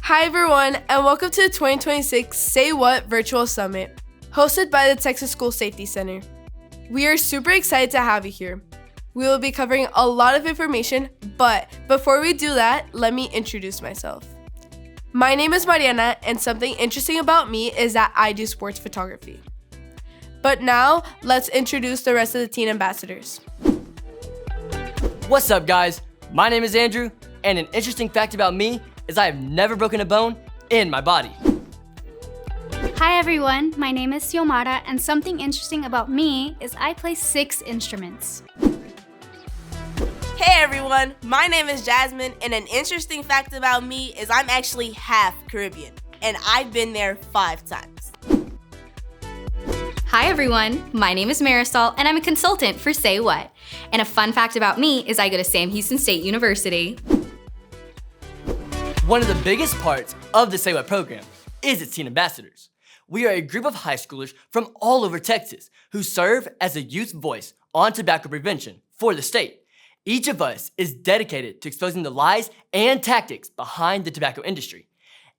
Hi everyone, and welcome to the 2026 Say What Virtual Summit, hosted by the Texas School Safety Center. We are super excited to have you here. We will be covering a lot of information, but before we do that, let me introduce myself. My name is Mariana, and something interesting about me is that I do sports photography. But now, let's introduce the rest of the teen ambassadors. What's up, guys? My name is Andrew, and an interesting fact about me is I have never broken a bone in my body. Hi everyone, my name is Xiomara, and something interesting about me is I play 6 instruments. Hey everyone, my name is Jasmine, and an interesting fact about me is I'm actually half Caribbean, and I've been there 5 times. Hi everyone, my name is Marisol, and I'm a consultant for Say What. And a fun fact about me is I go to Sam Houston State University. One of the biggest parts of the Say What program is its teen ambassadors. We are a group of high schoolers from all over Texas who serve as a youth voice on tobacco prevention for the state. Each of us is dedicated to exposing the lies and tactics behind the tobacco industry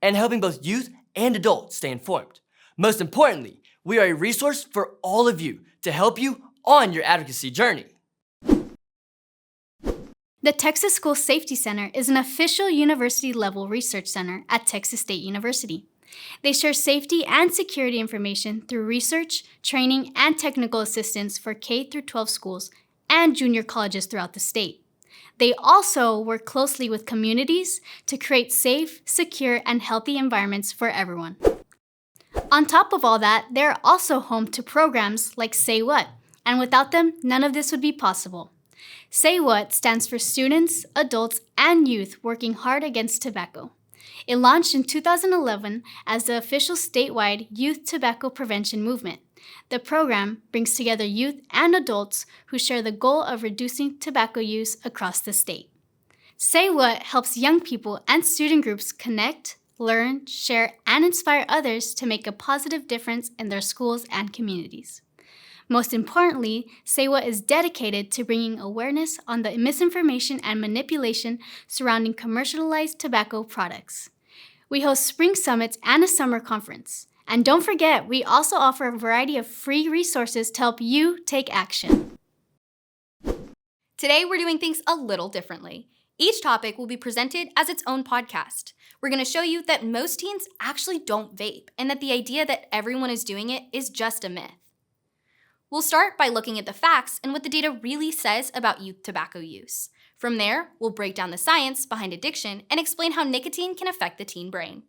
and helping both youth and adults stay informed. Most importantly, we are a resource for all of you to help you on your advocacy journey. The Texas School Safety Center is an official university-level research center at Texas State University. They share safety and security information through research, training, and technical assistance for K-12 schools and junior colleges throughout the state. They also work closely with communities to create safe, secure, and healthy environments for everyone. On top of all that, they're also home to programs like Say What, and without them, none of this would be possible. Say What stands for Students, Adults, and Youth Working Hard Against Tobacco. It launched in 2011 as the official statewide youth tobacco prevention movement. The program brings together youth and adults who share the goal of reducing tobacco use across the state. Say What helps young people and student groups connect, learn, share, and inspire others to make a positive difference in their schools and communities. Most importantly, Say What is dedicated to bringing awareness on the misinformation and manipulation surrounding commercialized tobacco products. We host spring summits and a summer conference. And don't forget, we also offer a variety of free resources to help you take action. Today, we're doing things a little differently. Each topic will be presented as its own podcast. We're going to show you that most teens actually don't vape, and that the idea that everyone is doing it is just a myth. We'll start by looking at the facts and what the data really says about youth tobacco use. From there, we'll break down the science behind addiction and explain how nicotine can affect the teen brain.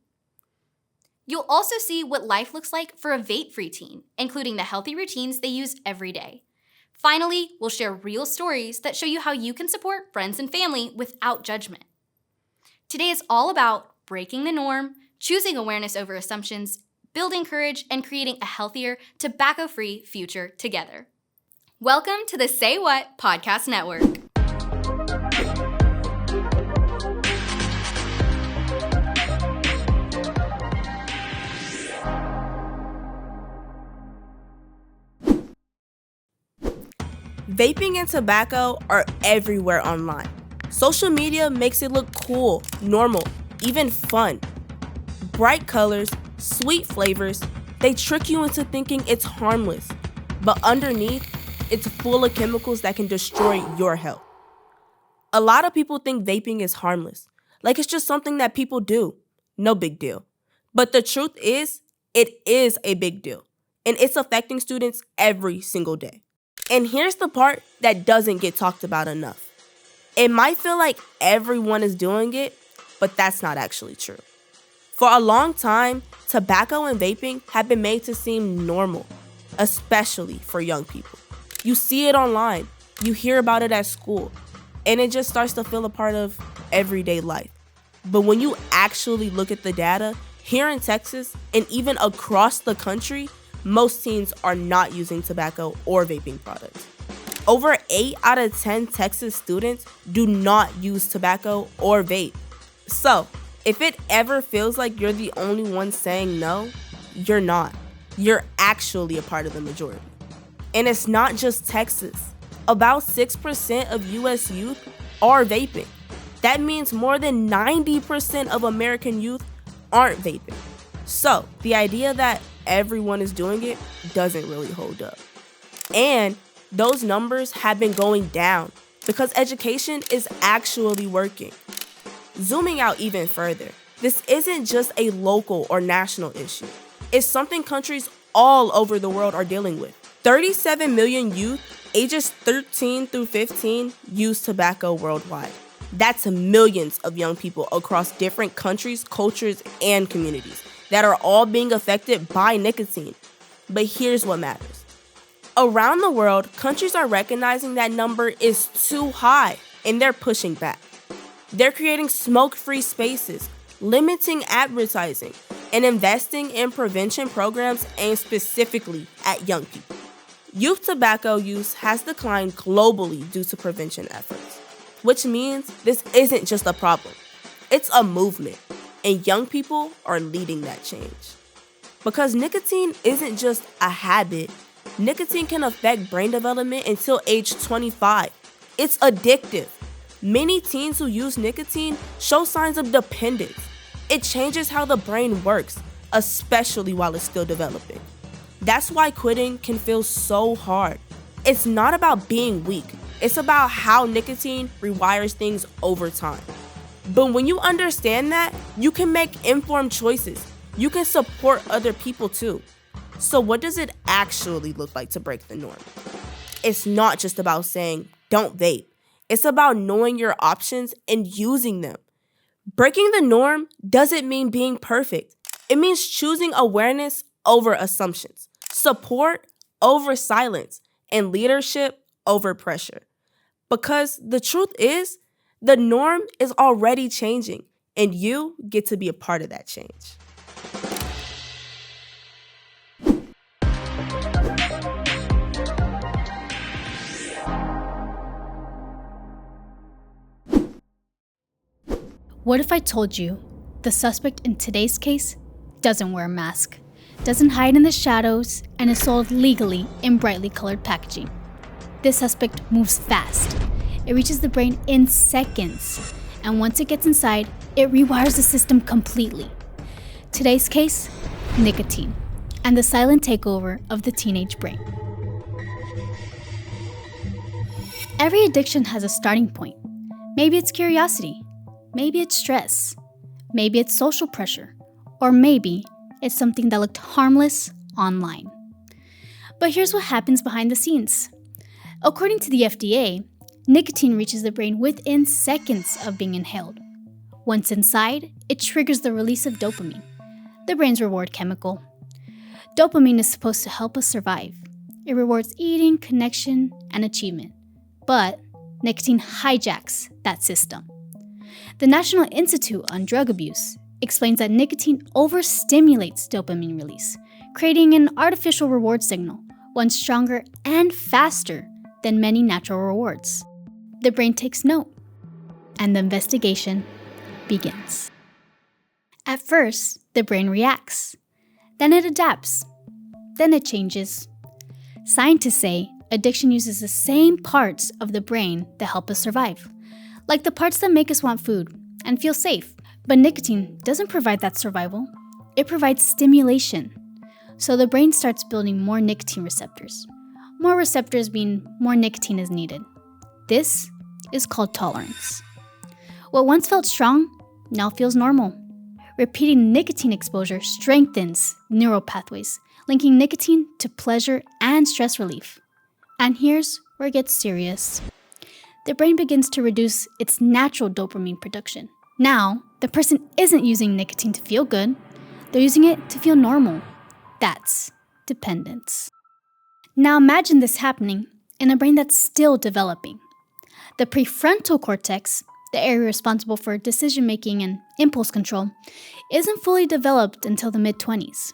You'll also see what life looks like for a vape-free teen, including the healthy routines they use every day. Finally, we'll share real stories that show you how you can support friends and family without judgment. Today is all about breaking the norm, choosing awareness over assumptions, building courage, and creating a healthier, tobacco-free future together. Welcome to the Say What Podcast Network. Vaping and tobacco are everywhere online. Social media makes it look cool, normal, even fun. Bright colors, sweet flavors, they trick you into thinking it's harmless. But underneath, it's full of chemicals that can destroy your health. A lot of people think vaping is harmless, like it's just something that people do. No big deal. But the truth is, it is a big deal, and it's affecting students every single day. And here's the part that doesn't get talked about enough. It might feel like everyone is doing it, but that's not actually true. For a long time, tobacco and vaping have been made to seem normal, especially for young people. You see it online, you hear about it at school, and it just starts to feel a part of everyday life. But when you actually look at the data, here in Texas and even across the country, most teens are not using tobacco or vaping products. Over 8 out of 10 Texas students do not use tobacco or vape. So, if it ever feels like you're the only one saying no, you're not. You're actually a part of the majority. And it's not just Texas. About 6% of U.S. youth are vaping. That means more than 90% of American youth aren't vaping. So the idea that everyone is doing it doesn't really hold up. And those numbers have been going down because education is actually working. Zooming out even further, this isn't just a local or national issue. It's something countries all over the world are dealing with. 37 million youth ages 13 through 15 use tobacco worldwide. That's millions of young people across different countries, cultures, and communities that are all being affected by nicotine. But here's what matters. Around the world, countries are recognizing that number is too high, and they're pushing back. They're creating smoke-free spaces, limiting advertising, and investing in prevention programs aimed specifically at young people. Youth tobacco use has declined globally due to prevention efforts, which means this isn't just a problem. It's a movement, and young people are leading that change. Because nicotine isn't just a habit, nicotine can affect brain development until age 25. It's addictive. Many teens who use nicotine show signs of dependence. It changes how the brain works, especially while it's still developing. That's why quitting can feel so hard. It's not about being weak. It's about how nicotine rewires things over time. But when you understand that, you can make informed choices. You can support other people too. So what does it actually look like to break the norm? It's not just about saying, don't vape. It's about knowing your options and using them. Breaking the norm doesn't mean being perfect. It means choosing awareness over assumptions, support over silence, and leadership over pressure. Because the truth is, the norm is already changing, and you get to be a part of that change. What if I told you the suspect in today's case doesn't wear a mask, doesn't hide in the shadows, and is sold legally in brightly colored packaging? This suspect moves fast. It reaches the brain in seconds, and once it gets inside, it rewires the system completely. Today's case, nicotine, and the silent takeover of the teenage brain. Every addiction has a starting point. Maybe it's curiosity. Maybe it's stress, maybe it's social pressure, or maybe it's something that looked harmless online. But here's what happens behind the scenes. According to the FDA, nicotine reaches the brain within seconds of being inhaled. Once inside, it triggers the release of dopamine, the brain's reward chemical. Dopamine is supposed to help us survive. It rewards eating, connection, and achievement. But nicotine hijacks that system. The National Institute on Drug Abuse explains that nicotine overstimulates dopamine release, creating an artificial reward signal, one stronger and faster than many natural rewards. The brain takes note, and the investigation begins. At first, the brain reacts. Then it adapts. Then it changes. Scientists say addiction uses the same parts of the brain that help us survive, like the parts that make us want food and feel safe. But nicotine doesn't provide that survival. It provides stimulation. So the brain starts building more nicotine receptors. More receptors mean more nicotine is needed. This is called tolerance. What once felt strong now feels normal. Repeating nicotine exposure strengthens neural pathways, linking nicotine to pleasure and stress relief. And here's where it gets serious. The brain begins to reduce its natural dopamine production. Now, the person isn't using nicotine to feel good. They're using it to feel normal. That's dependence. Now imagine this happening in a brain that's still developing. The prefrontal cortex, the area responsible for decision-making and impulse control, isn't fully developed until the mid-20s.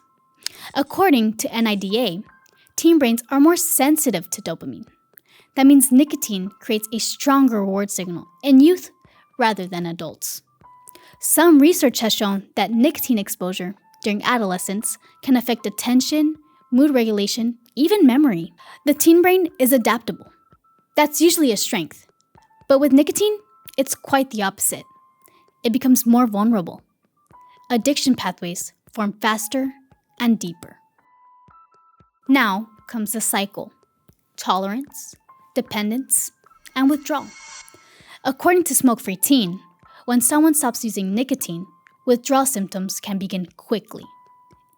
According to NIDA, teen brains are more sensitive to dopamine. That means nicotine creates a stronger reward signal in youth rather than adults. Some research has shown that nicotine exposure during adolescence can affect attention, mood regulation, even memory. The teen brain is adaptable. That's usually a strength. But with nicotine, it's quite the opposite. It becomes more vulnerable. addiction pathways form faster and deeper. Now comes the cycle: tolerance, dependence, and withdrawal. According to Smoke Free Teen, when someone stops using nicotine, withdrawal symptoms can begin quickly.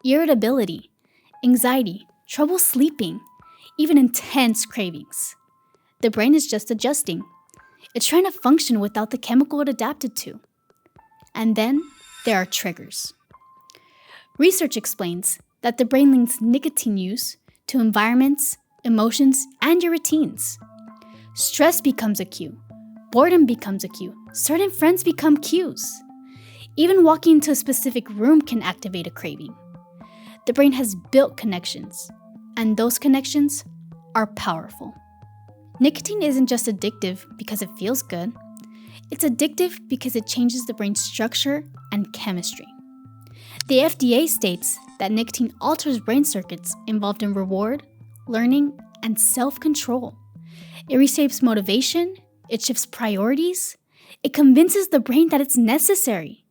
Irritability, anxiety, trouble sleeping, even intense cravings. The brain is just adjusting. It's trying to function without the chemical it adapted to. And then there are triggers. Research explains that the brain links nicotine use to environments, emotions, and your routines. Stress becomes a cue. Boredom becomes a cue. Certain friends become cues. Even walking into a specific room can activate a craving. The brain has built connections, and those connections are powerful. Nicotine isn't just addictive because it feels good. It's addictive because it changes the brain's structure and chemistry. The FDA states that nicotine alters brain circuits involved in reward, learning, and self-control. It reshapes motivation, it shifts priorities, it convinces the brain that it's necessary.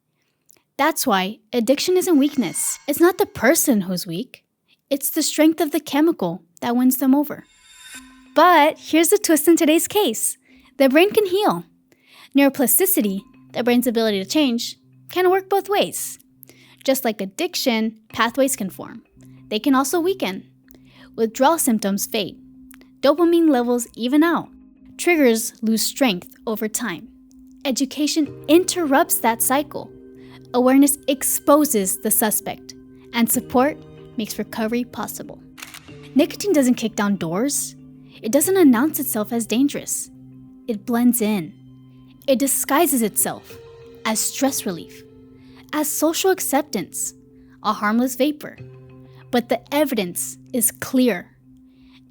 That's why addiction isn't weakness. It's not the person who's weak. It's the strength of the chemical that wins them over. But here's the twist in today's case. The brain can heal. Neuroplasticity, the brain's ability to change, can work both ways. Just like addiction, pathways can form. They can also weaken. Withdrawal symptoms fade. Dopamine levels even out. Triggers lose strength over time. Education interrupts that cycle. Awareness exposes the suspect, and support makes recovery possible. Nicotine doesn't kick down doors. It doesn't announce itself as dangerous. It blends in. It disguises itself as stress relief, as social acceptance, a harmless vapor. But the evidence is clear.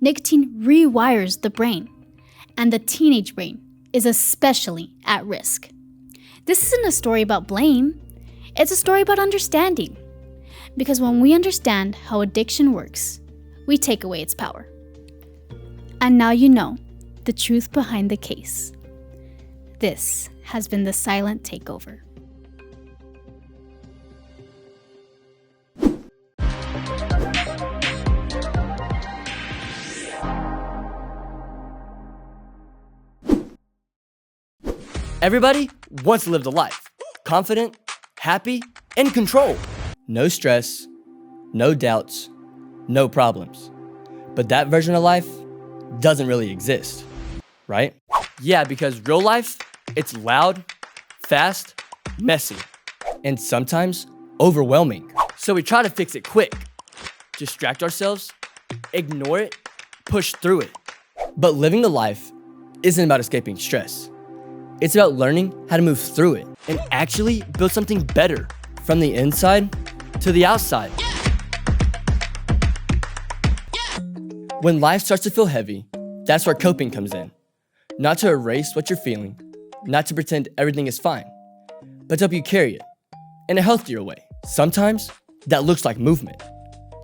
Nicotine rewires the brain, and the teenage brain is especially at risk. This isn't a story about blame. It's a story about understanding. Because when we understand how addiction works, we take away its power. And now you know the truth behind the case. This has been the Silent Takeover. Everybody wants to live the life. Confident, happy, in control. No stress, no doubts, no problems. But that version of life doesn't really exist, right? Yeah, because real life, it's loud, fast, messy, and sometimes overwhelming. So we try to fix it quick, distract ourselves, ignore it, push through it. But living the life isn't about escaping stress. It's about learning how to move through it and actually build something better from the inside to the outside. When life starts to feel heavy, that's where coping comes in. Not to erase what you're feeling, not to pretend everything is fine, but to help you carry it in a healthier way. Sometimes that looks like movement,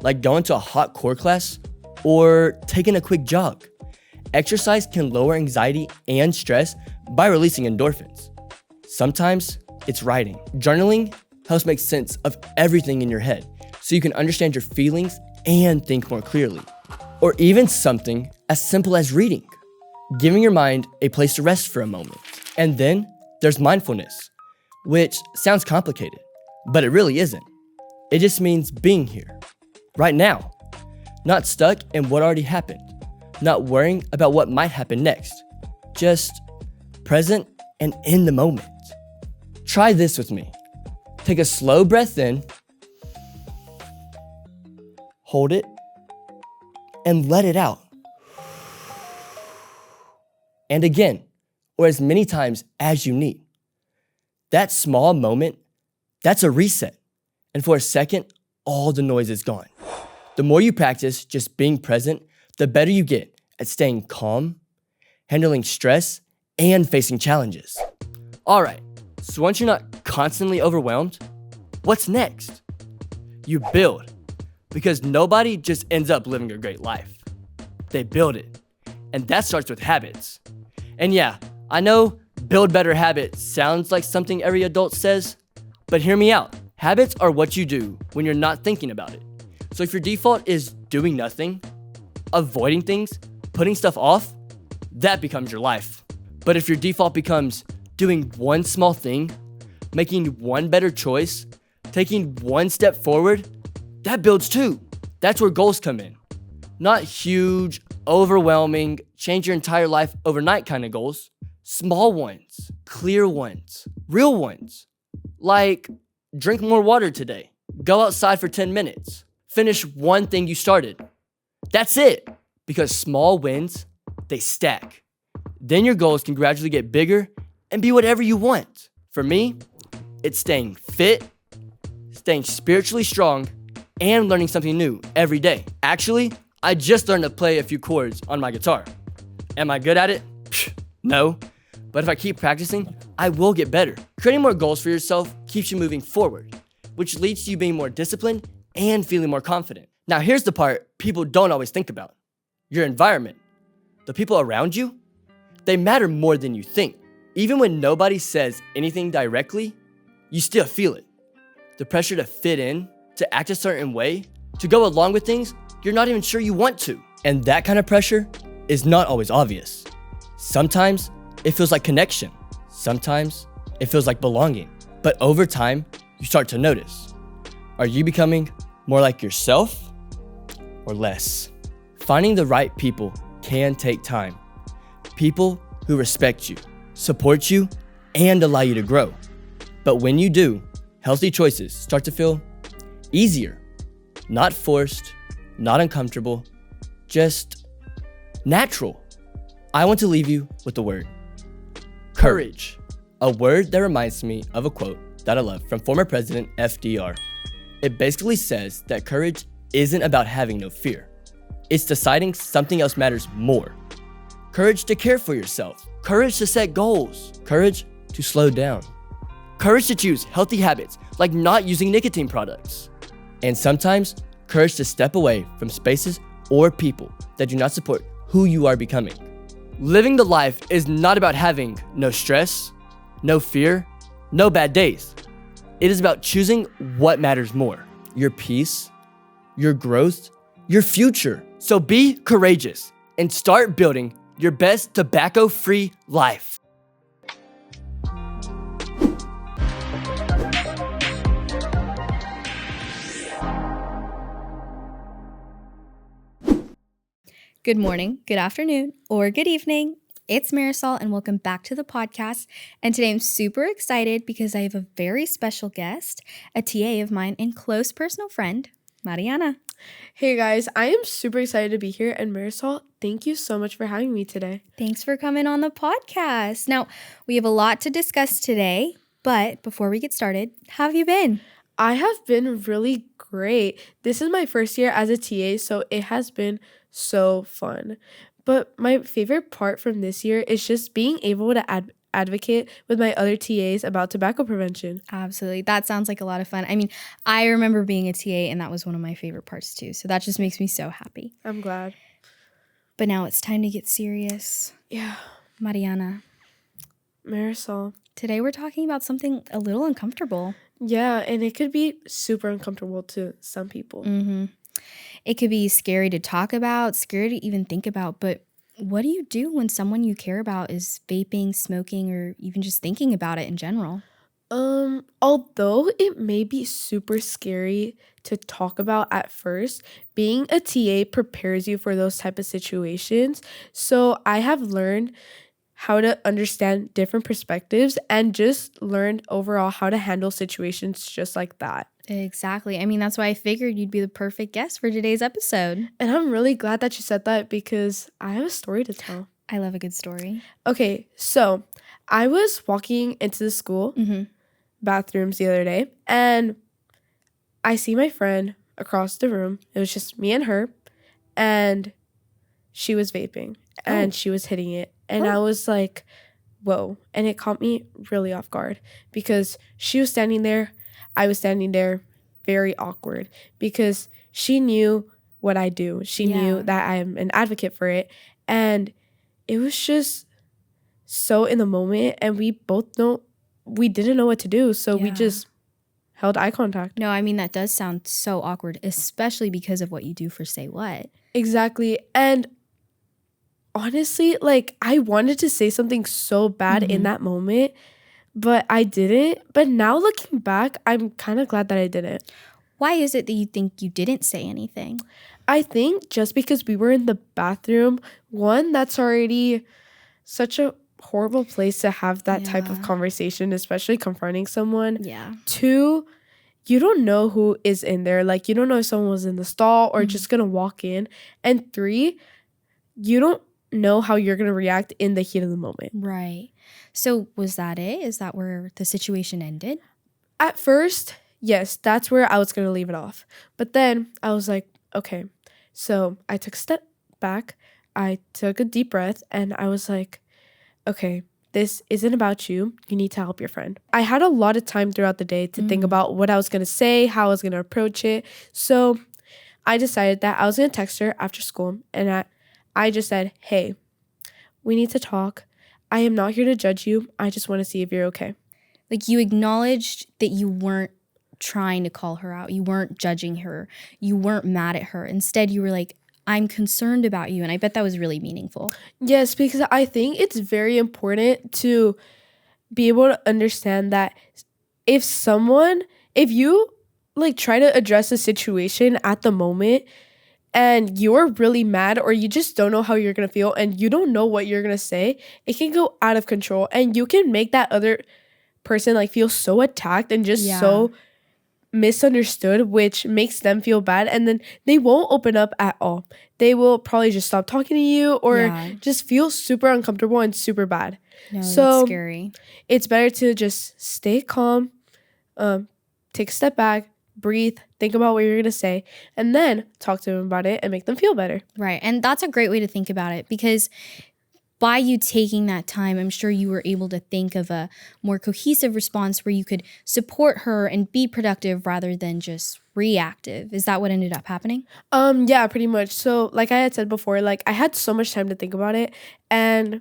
like going to a hot core class or taking a quick jog. Exercise can lower anxiety and stress by releasing endorphins. Sometimes it's writing. Journaling helps make sense of everything in your head so you can understand your feelings and think more clearly. Or even something as simple as reading, giving your mind a place to rest for a moment. And then there's mindfulness, which sounds complicated, but it really isn't. It just means being here, right now, not stuck in what already happened, not worrying about what might happen next, just present and in the moment. Try this with me. Take a slow breath in, hold it, and let it out. And again, or as many times as you need. That small moment, that's a reset. And for a second, all the noise is gone. The more you practice just being present, the better you get at staying calm, handling stress, and facing challenges. All right, so once you're not constantly overwhelmed, what's next? You build, because nobody just ends up living a great life. They build it, and that starts with habits. And yeah, I know build better habits sounds like something every adult says, but hear me out. Habits are what you do when you're not thinking about it. So if your default is doing nothing, avoiding things, putting stuff off, that becomes your life. But if your default becomes doing one small thing, making one better choice, taking one step forward, that builds too. That's where goals come in. Not huge, overwhelming, change your entire life overnight kind of goals. Small ones, clear ones, real ones. Like, drink more water today. Go outside for 10 minutes. Finish one thing you started. That's it. Because small wins, they stack. Then your goals can gradually get bigger and be whatever you want. For me, it's staying fit, staying spiritually strong, and learning something new every day. Actually, I just learned to play a few chords on my guitar. Am I good at it? No. But if I keep practicing, I will get better. Creating more goals for yourself keeps you moving forward, which leads to you being more disciplined and feeling more confident. Now here's the part people don't always think about. Your environment. The people around you, they matter more than you think. Even when nobody says anything directly, you still feel it. The pressure to fit in, to act a certain way, to go along with things you're not even sure you want to. And that kind of pressure is not always obvious. Sometimes it feels like connection. Sometimes it feels like belonging. But over time, you start to notice. Are you becoming more like yourself or less? Finding the right people can take time. People who respect you, support you, and allow you to grow. But when you do, healthy choices start to feel easier. Not forced, not uncomfortable, just natural. I want to leave you with the word courage. A word that reminds me of a quote that I love from former President FDR. It basically says that courage isn't about having no fear. It's deciding something else matters more. Courage to care for yourself. Courage to set goals. Courage to slow down. Courage to choose healthy habits like not using nicotine products. And sometimes, courage to step away from spaces or people that do not support who you are becoming. Living the life is not about having no stress, no fear, no bad days. It is about choosing what matters more. Your peace, your growth, your future. So be courageous and start building your best tobacco-free life. Good morning, good afternoon, or good evening. It's Marisol, and welcome back to the podcast. And today I'm super excited because I have a very special guest, a TA of mine and close personal friend, Mariana. Hey guys, I am super excited to be here, and Marisol, thank you so much for having me today. Thanks for coming on the podcast. Now, we have a lot to discuss today, but before we get started, how have you been? I have been really great. This is my first year as a TA, so it has been so fun. But my favorite part from this year is just being able to advocate with my other TAs about tobacco prevention. Absolutely. That sounds like a lot of fun. I mean, I remember being a TA, and that was one of my favorite parts too. So that just makes me so happy. I'm glad. But now it's time to get serious. Yeah. Mariana, Marisol. today we're talking about something a little uncomfortable. Yeah, and it could be super uncomfortable to some people. Mm-hmm. It could be scary to talk about, scary to even think about, but what do you do when someone you care about is vaping, smoking, or even just thinking about it in general? Although it may be super scary to talk about at first, being a TA prepares you for those type of situations. So I have learned how to understand different perspectives and just learned overall how to handle situations just like that. Exactly. I mean, that's why I figured you'd be the perfect guest for today's episode. And I'm really glad that you said that because I have a story to tell. I love a good story. Okay, so I was walking into the school bathrooms the other day, and I see my friend across the room. It was just me and her, and she was vaping, and she was hitting it. And I was like, whoa. And it caught me really off guard because she was standing there. I was standing there, very awkward, because she knew what I do. She knew that I'm an advocate for it. And it was just so in the moment. And we both we didn't know what to do. So we just held eye contact. No, I mean, that does sound so awkward, especially because of what you do for Say What. Exactly. And honestly, like, I wanted to say something so bad in that moment, but I didn't. But now looking back, I'm kind of glad that I didn't. Why is it that you think you didn't say anything? I think just because we were in the bathroom, one, that's already such a horrible place to have that type of conversation, especially confronting someone. Yeah. Two, you don't know who is in there. Like, you don't know if someone was in the stall or just gonna walk in. And three, you don't know how you're gonna react in the heat of the moment. Right. So was that it? Is that where the situation ended? At first, yes, that's where I was gonna leave it off. But then I was like, okay. So I took a step back. I took a deep breath and I was like, okay, this isn't about you. You need to help your friend. I had a lot of time throughout the day to think about what I was going to say, how I was going to approach it. So I decided that I was going to text her after school. And I just said, hey, we need to talk. I am not here to judge you. I just want to see if you're okay. Like, you acknowledged that you weren't trying to call her out. You weren't judging her. You weren't mad at her. Instead, you were like, I'm concerned about you. And I bet that was really meaningful. Yes, because I think it's very important to be able to understand that if you like try to address a situation at the moment and you're really mad or you just don't know how you're going to feel and you don't know what you're going to say, it can go out of control and you can make that other person like feel so attacked and just so misunderstood, which makes them feel bad, and then they won't open up at all. They will probably just stop talking to you or just feel super uncomfortable and super bad. No, so that's scary. It's better to just stay calm, take a step back, breathe, think about what you're gonna say, and then talk to them about it and make them feel better. Right. And that's a great way to think about it, because by you taking that time, I'm sure you were able to think of a more cohesive response where you could support her and be productive rather than just reactive. Is that what ended up happening? Yeah, pretty much. So like I had said before, like I had so much time to think about it, and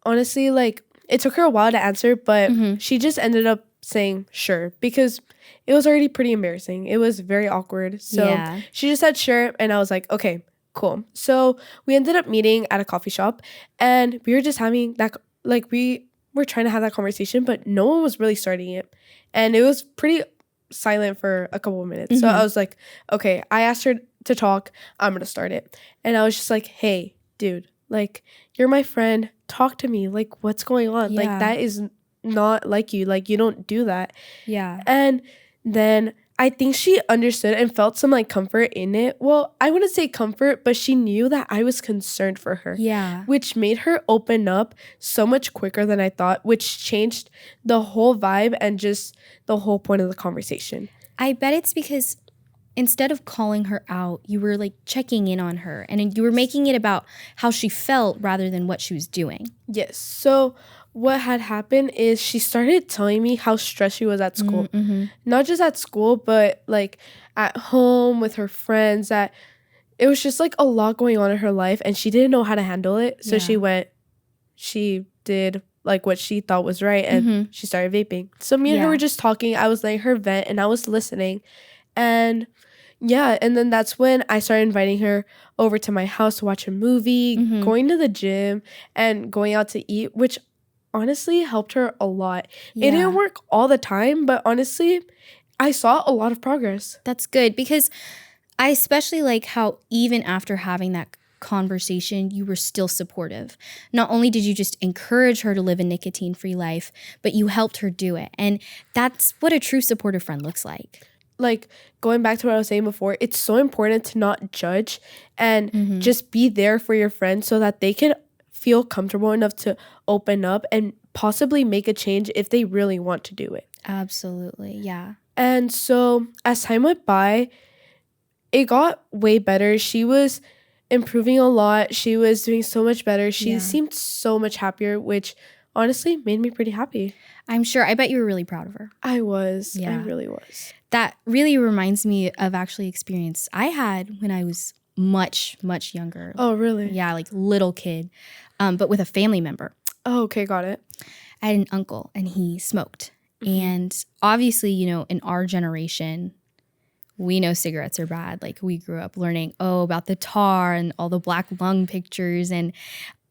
honestly, like it took her a while to answer, but she just ended up saying sure because it was already pretty embarrassing. It was very awkward. So she just said sure, and I was like, okay, cool. So we ended up meeting at a coffee shop and we were just having that, like we were trying to have that conversation, but no one was really starting it. And it was pretty silent for a couple of minutes. So I was like, okay, I asked her to talk. I'm going to start it. And I was just like, hey, dude, like you're my friend. Talk to me. Like what's going on? Like that is not like you. Like you don't do that. Yeah. And then I think she understood and felt some like comfort in it. Well, I wouldn't say comfort, but she knew that I was concerned for her. Yeah. Which made her open up so much quicker than I thought, which changed the whole vibe and just the whole point of the conversation. I bet it's because instead of calling her out, you were like checking in on her and you were making it about how she felt rather than what she was doing. Yes. So what had happened is she started telling me how stressed she was at school. Not just at school, but like at home with her friends, that it was just like a lot going on in her life and she didn't know how to handle it. So she did like what she thought was right and she started vaping. So me and her were just talking. I was letting her vent and I was listening. And and then that's when I started inviting her over to my house to watch a movie, going to the gym and going out to eat, which honestly helped her a lot. It didn't work all the time, but honestly, I saw a lot of progress. That's good, because I especially like how even after having that conversation, you were still supportive. Not only did you just encourage her to live a nicotine-free life, but you helped her do it. And that's what a true supportive friend looks like. Like going back to what I was saying before, it's so important to not judge and just be there for your friends so that they can feel comfortable enough to open up and possibly make a change if they really want to do it. Absolutely, yeah. And so as time went by, it got way better. She was improving a lot. She was doing so much better. She seemed so much happier, which honestly made me pretty happy. I'm sure. I bet you were really proud of her. I was. Yeah. I really was. That really reminds me of actually experience I had when I was much, much younger. Oh, really? Yeah, like little kid, but with a family member. Oh, okay, got it. I had an uncle and he smoked. And obviously, in our generation, we know cigarettes are bad. Like, we grew up learning, about the tar and all the black lung pictures and,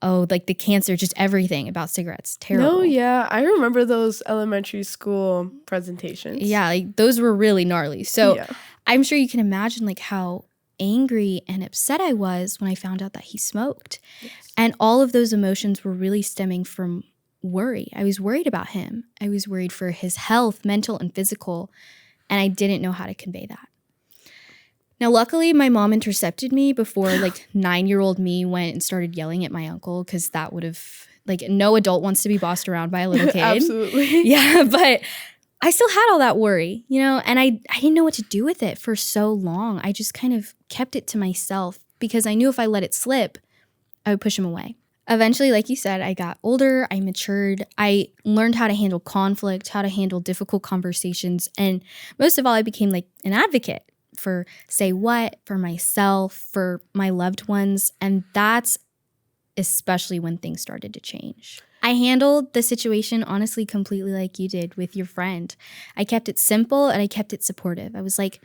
like the cancer, just everything about cigarettes. Terrible. No, yeah. I remember those elementary school presentations. Yeah, like those were really gnarly. So Yeah. I'm sure you can imagine like how angry and upset I was when I found out that he smoked. Yes. And all of those emotions were really stemming from worry. I was worried about him. I was worried for his health, mental and physical, and I didn't know how to convey that. Now, luckily, my mom intercepted me before like 9-year-old me went and started yelling at my uncle, because that would have, like, no adult wants to be bossed around by a little kid. Absolutely. Yeah, but I still had all that worry, and I didn't know what to do with it for so long. I just kind of kept it to myself because I knew if I let it slip, I would push him away. Eventually, like you said, I got older, I matured, I learned how to handle conflict, how to handle difficult conversations, and most of all, I became like an advocate for Say What, for myself, for my loved ones, and that's especially when things started to change. I handled the situation honestly completely like you did with your friend. I kept it simple and I kept it supportive. I was like,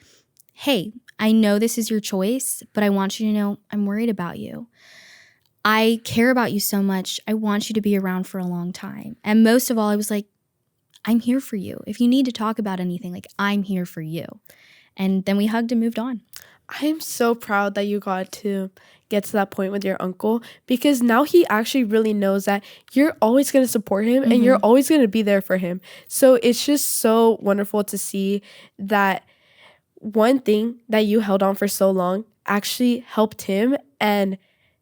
hey, I know this is your choice, but I want you to know I'm worried about you. I care about you so much. I want you to be around for a long time. And most of all, I was like, I'm here for you. If you need to talk about anything, like, I'm here for you. And then we hugged and moved on. I am so proud that you got to get to that point with your uncle, because now he actually really knows that you're always going to support him and you're always going to be there for him. So it's just so wonderful to see that one thing that you held on for so long actually helped him, and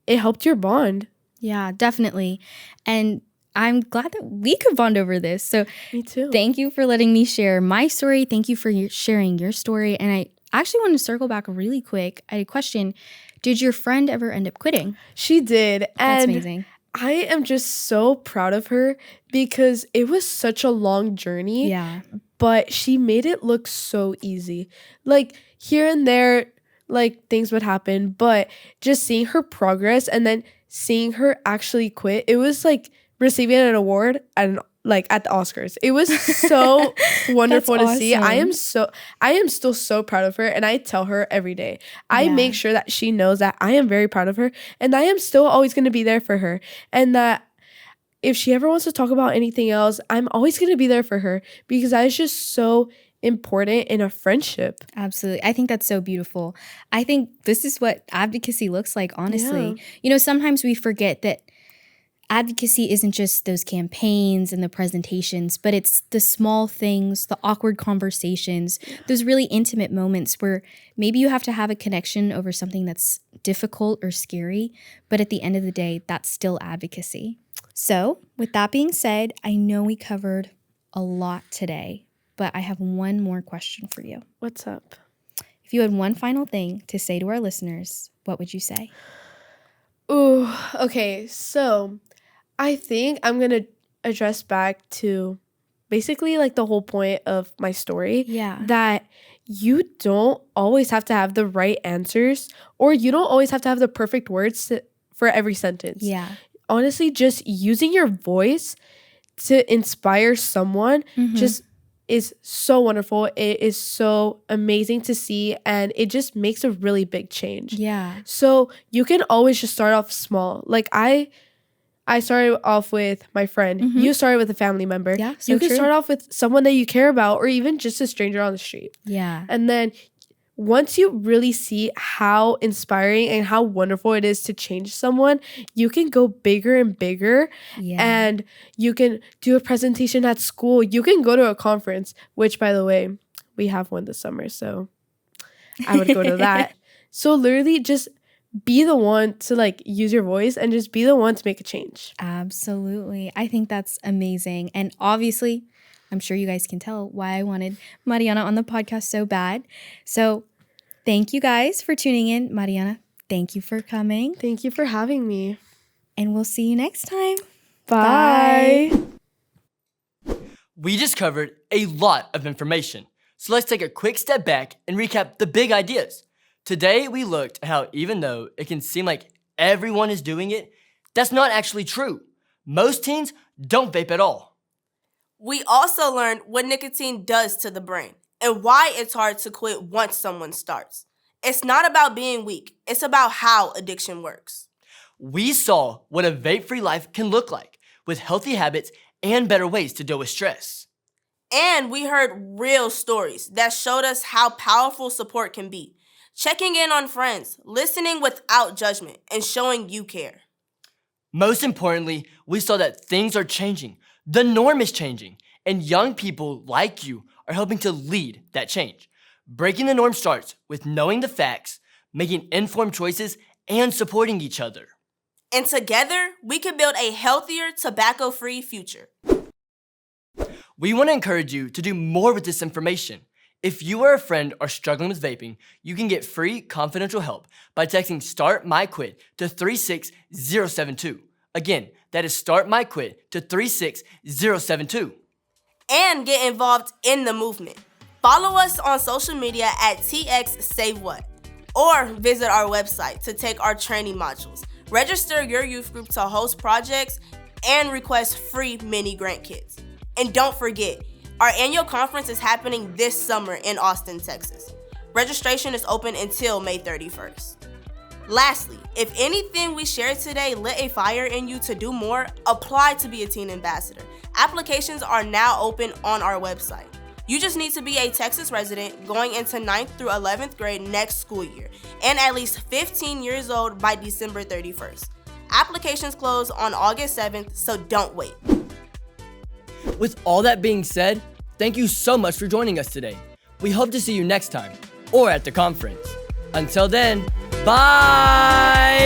it helped your bond. Yeah, definitely. And I'm glad that we could bond over this. So Me too. thank you for letting me share my story. Thank you for sharing your story. And I actually want to circle back really quick. I had a question. Did your friend ever end up quitting? She did. That's And amazing. I am just so proud of her because it was such a long journey. Yeah. But she made it look so easy. Like, here and there, like, things would happen, but just seeing her progress and then seeing her actually quit, it was like receiving an award at the Oscars. It was so wonderful to see. I am still so proud of her, and I tell her every day. I make sure that she knows that I am very proud of her, and I am still always going to be there for her, and that if she ever wants to talk about anything else, I'm always going to be there for her, because that is just so important in a friendship. Absolutely. I think that's so beautiful. I think this is what advocacy looks like, honestly. Yeah. Sometimes we forget that advocacy isn't just those campaigns and the presentations, but it's the small things, the awkward conversations, those really intimate moments where maybe you have to have a connection over something that's difficult or scary, but at the end of the day, that's still advocacy. So, with that being said, I know we covered a lot today, but I have one more question for you. What's up? If you had one final thing to say to our listeners, what would you say? Ooh, okay. So I think I'm going to address back to basically like the whole point of my story. Yeah. That you don't always have to have the right answers, or you don't always have to have the perfect words for every sentence. Yeah. Honestly, just using your voice to inspire someone just is so wonderful. It is so amazing to see, and it just makes a really big change. Yeah. So you can always just start off small. Like I started off with my friend. You started with a family member. Yeah, so you can true. start off with someone that you care about, or even just a stranger on the street. Yeah. And then once you really see how inspiring and how wonderful it is to change someone, you can go bigger and bigger. Yeah. And you can do a presentation at school. You can go to a conference, which, by the way, we have one this summer. So I would go to that. So literally just be the one to like use your voice and just be the one to make a change. Absolutely. I think that's amazing. And obviously, I'm sure you guys can tell why I wanted Mariana on the podcast so bad. So thank you guys for tuning in. Mariana, thank you for coming. Thank you for having me. And we'll see you next time. Bye. We just covered a lot of information, so let's take a quick step back and recap the big ideas. Today, we looked at how even though it can seem like everyone is doing it, that's not actually true. Most teens don't vape at all. We also learned what nicotine does to the brain and why it's hard to quit once someone starts. It's not about being weak, it's about how addiction works. We saw what a vape-free life can look like with healthy habits and better ways to deal with stress. And we heard real stories that showed us how powerful support can be. Checking in on friends, listening without judgment, and showing you care. Most importantly, we saw that things are changing. The norm is changing, and young people like you are helping to lead that change. Breaking the norm starts with knowing the facts, making informed choices, and supporting each other. And together, we can build a healthier, tobacco-free future. We want to encourage you to do more with this information. If you or a friend are struggling with vaping, you can get free confidential help by texting Start My Quit to 36072. Again, that is Start My Quit to 36072. And get involved in the movement. Follow us on social media at TXSayWhat, or visit our website to take our training modules, register your youth group to host projects, and request free mini grant kits. And don't forget, our annual conference is happening this summer in Austin, Texas. Registration is open until May 31st. Lastly, if anything we shared today lit a fire in you to do more, apply to be a teen ambassador. Applications are now open on our website. You just need to be a Texas resident going into 9th through 11th grade next school year and at least 15 years old by December 31st. Applications close on August 7th, so don't wait. With all that being said, thank you so much for joining us today. We hope to see you next time or at the conference. Until then, bye!